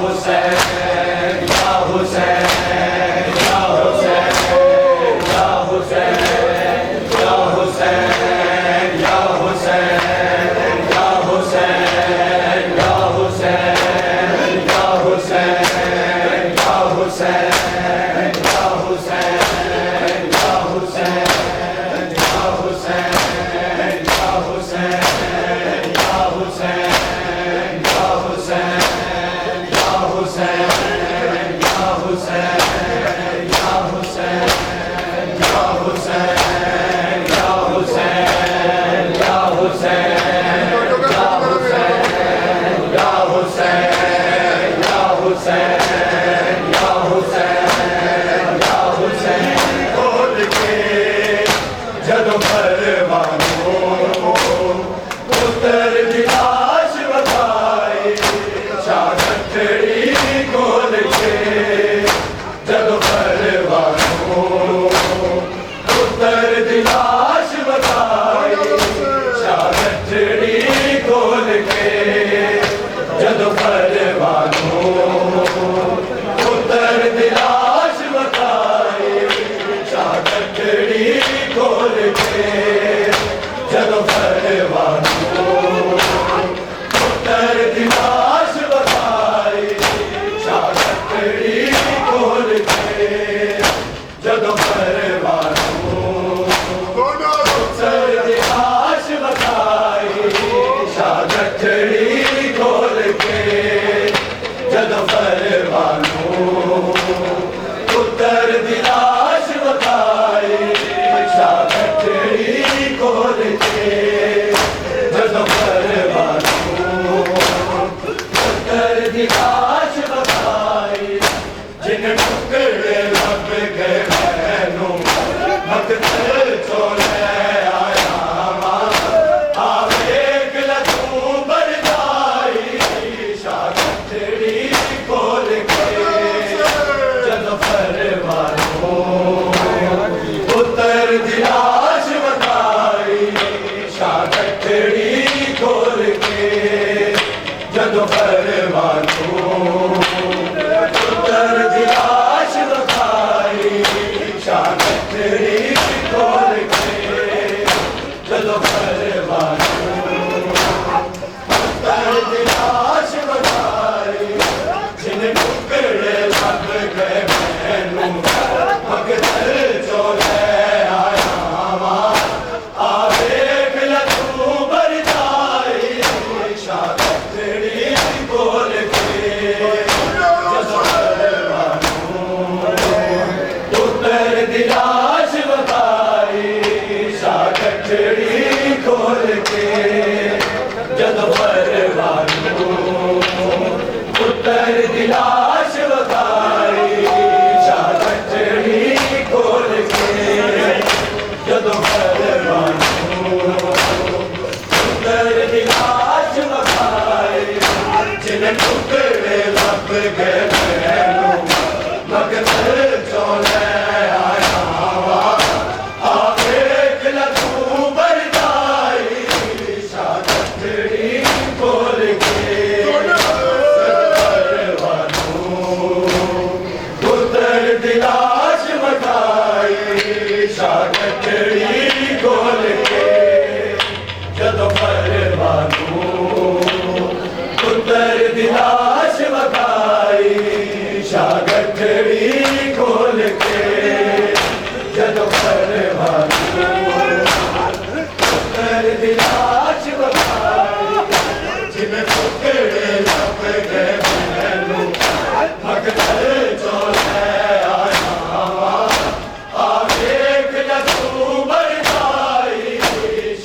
Hussein, Ya Hussein, Ya Hussein. दिलाश वखाई शागठड़ी खोल के जद परवानू पुत्र दिलाश वखाई शागठड़ी खोल के जद परवानू पुत्र दिलाश वखाई जिन टुकड़े लब गए मगर चोले आया आवे लू बरदाई शागठड़ी खोल के पुत्र दिलाश वखाई शागठड़ी खोल के जद परवानू पुत्र दिलाश वखाई शागठड़ी खोल के जद परवानू पुत्र दिलाश वखाई जिन टुकड़े लब गए मैनू भगत चोले आया आवेख लू बरदाई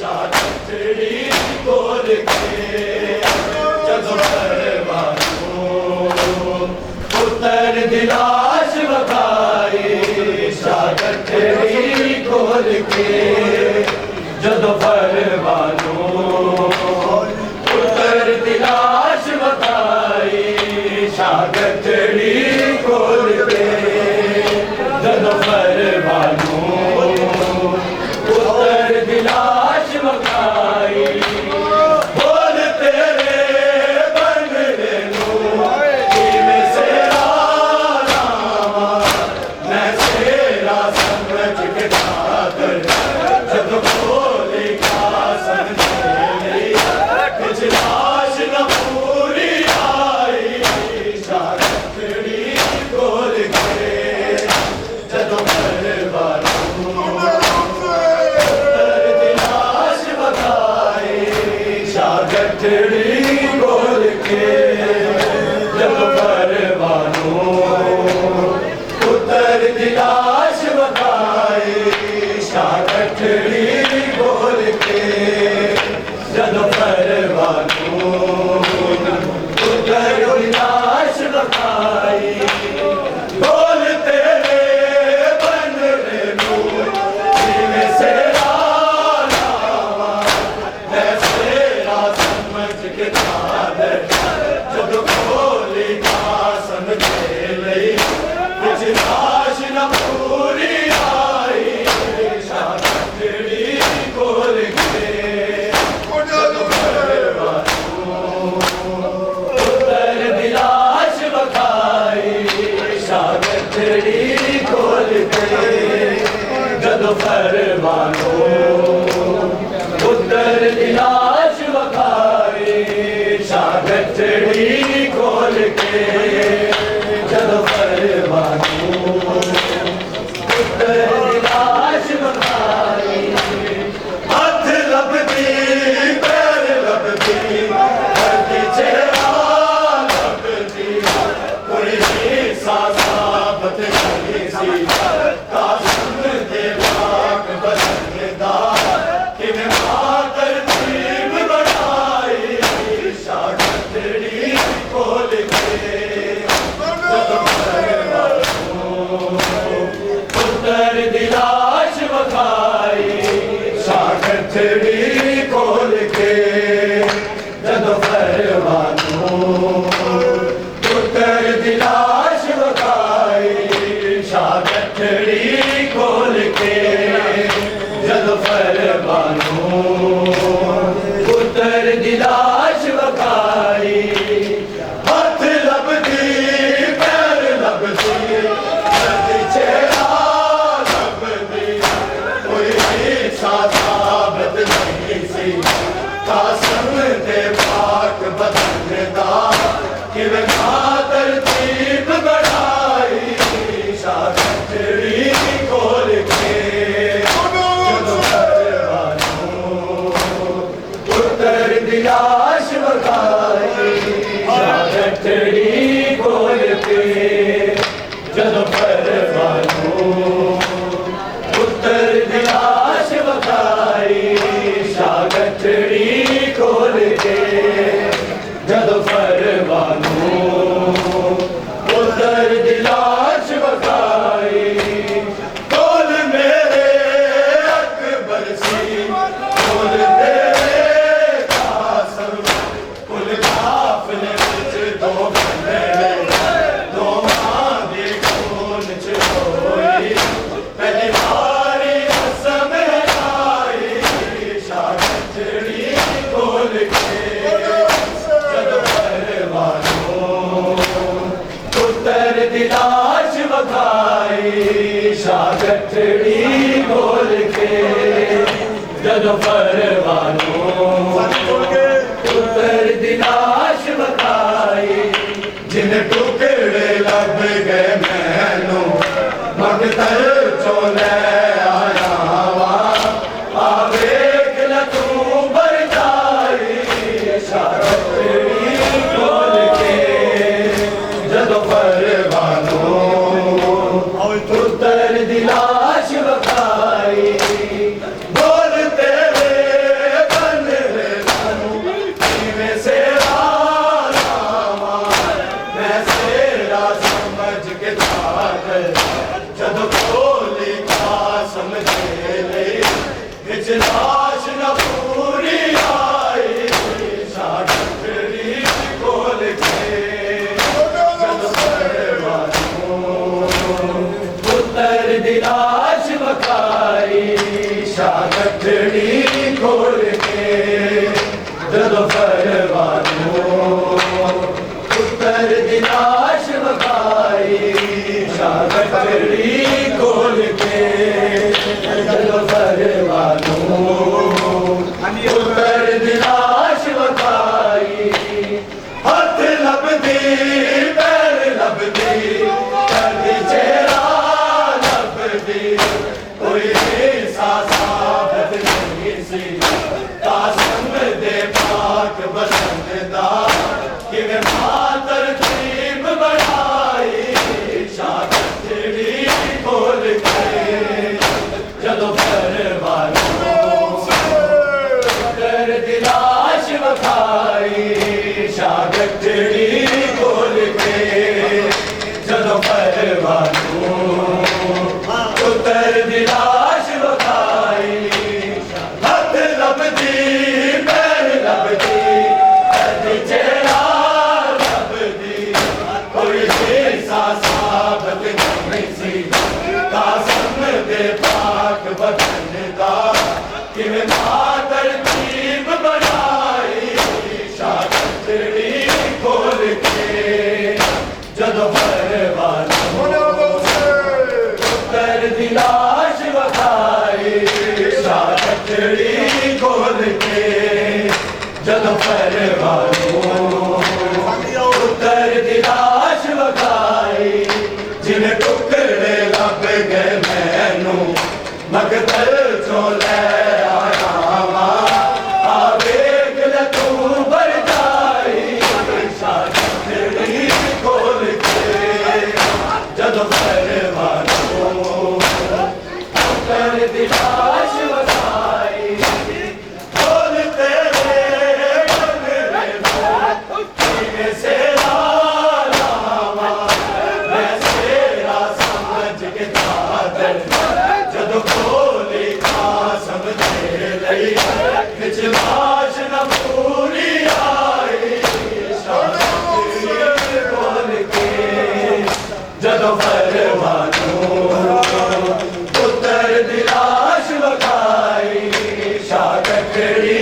शागठड़ी खोल के जद परवानू पुत्र दिलाश वखाई शागठड़ी खोल के जद परवानू पुत्र दिलाश वखाई शागठड़ी खोल के जद परवानू पुत्र दिलाश वखाई बोल तेरे बनने नू किवें सेरा लावा मैं सेरा समझ के खातर जब बोली का समझे कुछ लाश न पूरी आई शागठड़ी खोल के जद परवानू पुत्र दिलाश वखाई शागठड़ी खोल के जद परवानू पुत्र दिलाश वखाई शागठड़ी खोल के जद परवानू पुत्र दिलाश वखाई बोल तेरे बनने नू किवें सेरा लावा मैं सेरा समझ के खातर जद बोली का समझे लई कुछ लाश न पूरी आई शागठड़ी खोल के जद परवानू पुत्र दिलाश वखाई शागठड़ी खोल के जद परवानू पुत्र दिलाश वखाई शागठड़ी खोल के जद परवानू पुत्र दिलाश वखाई हाथ लभदी पैर लभदी धरती चेहरा लभदी कोई सा साबत नहीं सी कासम दे पाक बदलदा किवें मातर तीब बढ़ाई शागठड़ी खोल के जद परवानू पुत्र दिलाश वखाई शागठड़ी खोल के जद परवानू पुत्र दिलाश वखाई शागठड़ी खोल के जद परवानू पुत्र दिलाश वखाई हाथ लभदी पैर लभदी धरती चेहरा लभदी कोई सा साबत नहीं सी कासम दे पाक बदलदा किवें मातर तीब बढ़ाई शागठड़ी खोल के जद परवानू पुत्र दिलाश वखाई शागठड़ी खोल के जद परवानू शागठड़ी खोल के जदों परवानों उतर दिलाश बखाई जिन टुकड़े लब गए मैनू मगतर चोले आया वा आवेख ल तू बर जाई शागठड़ी खोल के जदों परवानों उतर दिलाश बखाई बोलते हुए बन में से रामा मैं सेरा समझ के चाकर जब बोली का समझे ले लाश न पूरी आई शागठड़ी खोल के जब उतर दिलाश बखाई शागठड़ी खोल के जदों परवानों उतर दिलाश बखाई शागठड़ी खोल के जदों परवानों उतर दिलाश बखाई हाथ लबदी पैर लबदी कदी चेहरा लबदी कोई ऐसा साबत नहीं सी कासम दे पाक बसंदा कि मैं मातर तीब बढ़ाई शागठड़ी खोल के जदों परवानों उतर दिलाश बखाई शागठड़ी खोल के जदों परवानों उतर दिलाश बखाई हाथ लबदी पैर लबदी कदी चेहरा लबदी कोई ऐसा साबत नहीं सी कासम दे पाक बदनदा कि मैं मातर तीब बनाई शागठड़ी खोल के जदों परवानों उतर दिलाश बखाई शागठड़ी खोल के जदों परवानों उतर दिलाश बखाई जिन टुकड़े लब गए मैनू मगतर चोले आया वा आवेख ल तू बर जाई शागठड़ी खोल के जदों परवानों उतर दिलाश बखाई बोलते हुए में से रामा मैं सेरा समझ के चादर जदों बोली का समझे लई लाश न पूरी आई शागठड़ी खोल के जदों परवानों उतर दिलाश बखाई शागठड़ी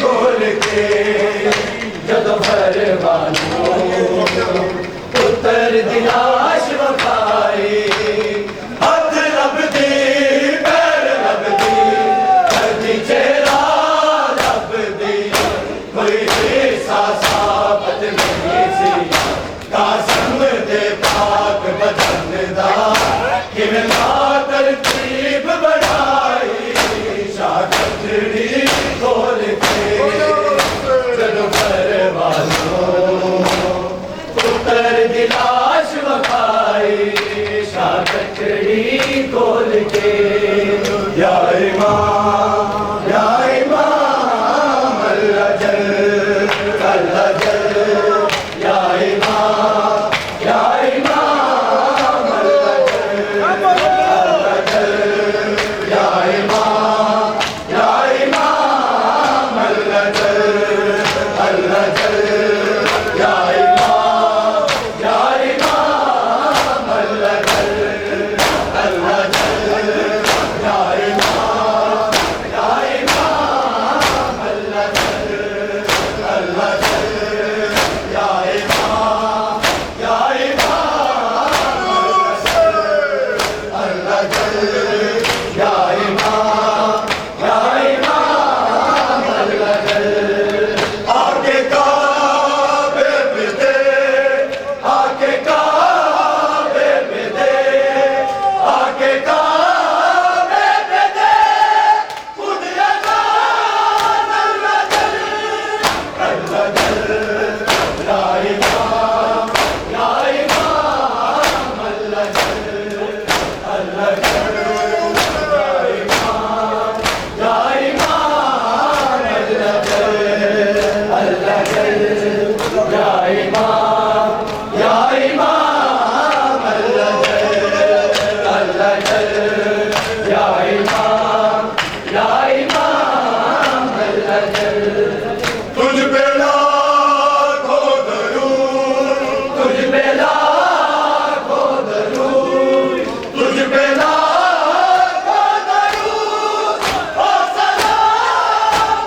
खोल के जदों परवानों उतर दिलाश बखाई हाथ लबदी पैर लबदी कदी चेहरा लबदी कोई ऐसा साबत नहीं सी कासम दे पाक बदनदा कि मैं मातर तीब बढ़ाई शागठड़ी खोल के जदों परवानों उतर दिलाश बखाई शागठड़ी खोल के या इमाम अल्लाह जल या इमाम अल्लाह जल या इमाम अल्लाह जल या इमाम अल्लाह जल या इमाम तुझ पे लाखों दरूद, तुझ पे लाखों दरूद, तुझ पे लाखों दरूद और सलाम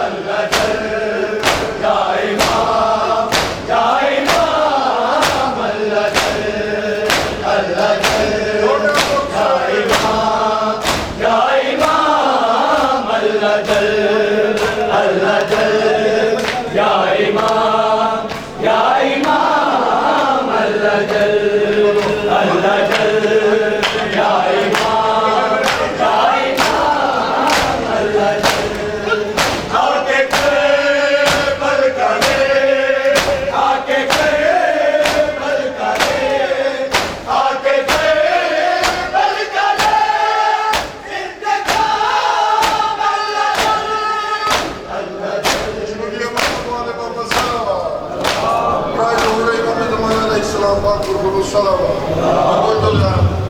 अल्लाह जल या इमाम अल्लाह जल या इमाम अल्लाह जल अल्लाह जल या इमाम अल्लाह जल अल्लाह जल या इमाम अल्लाह जल आके बल करे आके बल करे आके बल करे इंतकाम अल्लाह जल İslam var, kurulu salam var.